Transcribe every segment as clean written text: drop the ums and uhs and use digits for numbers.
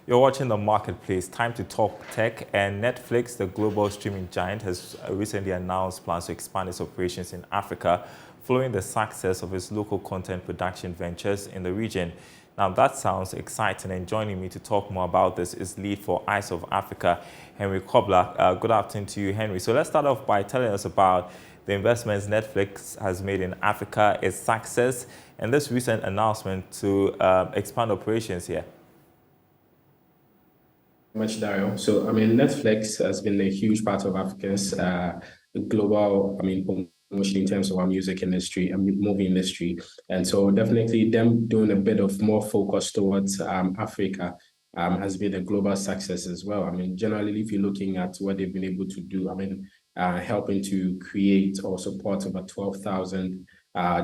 You're watching The Marketplace. Time to talk tech. And Netflix, the global streaming giant, has recently announced plans to expand its operations in Africa following the success of its local content production ventures in the region. Now, that sounds exciting. And joining me to talk more about this is lead for Eyes of Africa, Henry Kobler. Good afternoon to you, Henry. So let's start off by telling us about the investments Netflix has made in Africa, its success, and this recent announcement to expand operations here. Much, Dario. So, Netflix has been a huge part of Africa's global, promotion in terms of our music industry and movie industry. And so definitely them doing a bit of more focus towards Africa has been a global success as well. Generally, if you're looking at what they've been able to do, helping to create or support about 12,000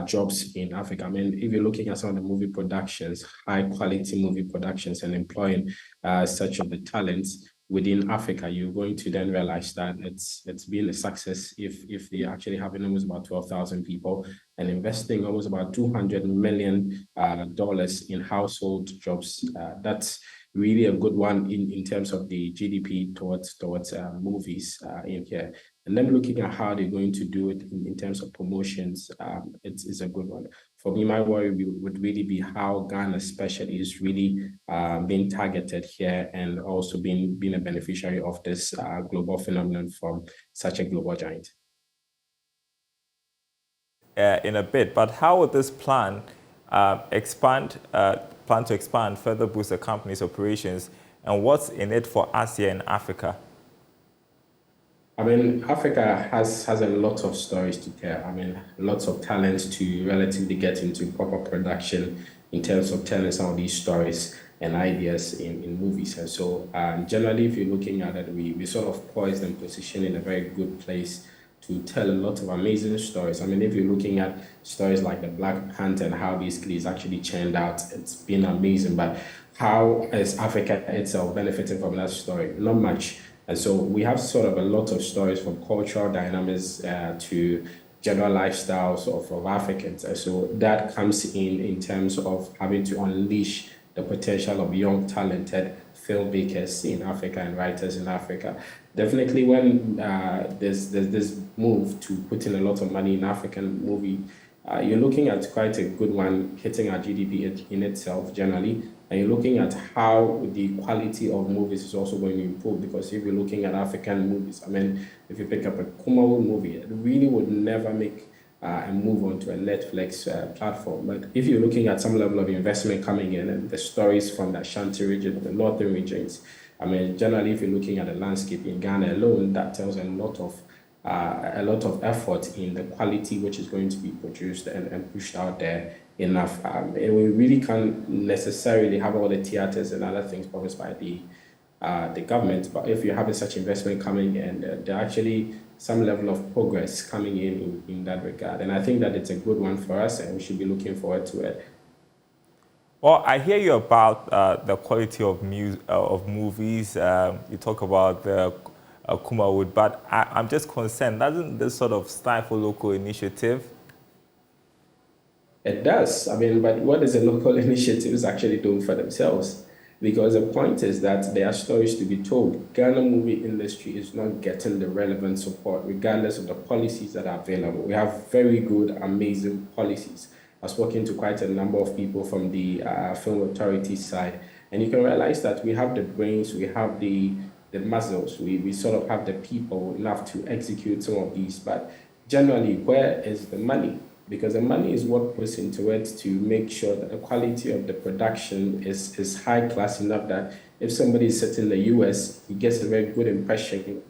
jobs in Africa. If you're looking at some of the movie productions, high quality movie productions, and employing such of the talents within Africa, you're going to then realize that it's been a success if they actually having almost about 12,000 people and investing almost about $200 million in household jobs. That's really a good one in terms of the GDP towards movies in here. And then looking at how they're going to do it in terms of promotions, it's a good one. For me, my worry would really be how Ghana especially is really being targeted here and also being a beneficiary of this global phenomenon from such a global giant. In a bit, but how would this plan plan to expand, further boost the company's operations, and what's in it for us here in Africa? Africa has a lot of stories to tell. Lots of talent to relatively get into proper production in terms of telling some of these stories and ideas in movies. And so generally, if you're looking at it, we sort of poised and positioned in a very good place to tell a lot of amazing stories. If you're looking at stories like the Black Panther and how basically it's actually churned out, it's been amazing. But how is Africa itself benefiting from that story? Not much. And so we have sort of a lot of stories from cultural dynamics to general lifestyles of Africans. And so that comes in terms of having to unleash the potential of young, talented filmmakers in Africa and writers in Africa. Definitely when there's this move to put in a lot of money in African movie, you're looking at quite a good one hitting our GDP in itself generally. And you're looking at how the quality of movies is also going to improve, because if you're looking at African movies, if you pick up a Kumawood movie, it really would never make a move onto a Netflix platform. But if you're looking at some level of investment coming in and the stories from the Ashanti region, the northern regions, generally if you're looking at the landscape in Ghana alone, that tells a lot of effort in the quality which is going to be produced and pushed out there enough. And we really can't necessarily have all the theaters and other things promised by the government, but if you're having such investment coming in, there are actually some level of progress coming in that regard. And I think that it's a good one for us and we should be looking forward to it. Well, I hear you about the quality of movies. You talk about the Kumawood, but I'm just concerned, doesn't this sort of stifle local initiative? It does. But what is the local initiatives actually doing for themselves? Because the point is that there are stories to be told. Ghana movie industry is not getting the relevant support regardless of the policies that are available. We have very good, amazing policies. I was talking to quite a number of people from the film authority side, and you can realize that we have the brains, we have the muscles, we sort of have the people enough to execute some of these, but generally, where is the money? Because the money is what goes into it to make sure that the quality of the production is high class enough that if somebody is sitting in the US, he gets a very good impression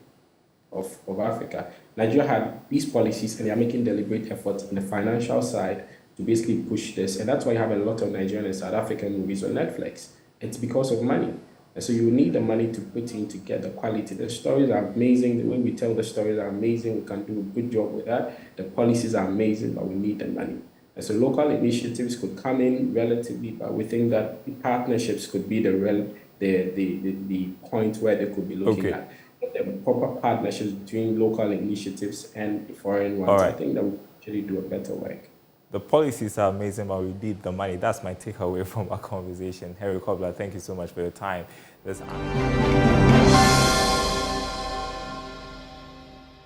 of Africa. Nigeria had these policies and they are making deliberate efforts on the financial side to basically push this. And that's why you have a lot of Nigerian and South African movies on Netflix. It's because of money. And so you need the money to put in to get the quality. The stories are amazing. The way we tell the stories are amazing. We can do a good job with that. The policies are amazing, but we need the money. And so local initiatives could come in relatively, but we think that partnerships could be the point where they could be looking at. The proper partnerships between local initiatives and foreign ones. All right. I think that we actually do a better work. the policies are amazing, but we need the money. That's my takeaway from our conversation. Harry Kobler, thank you so much for your time.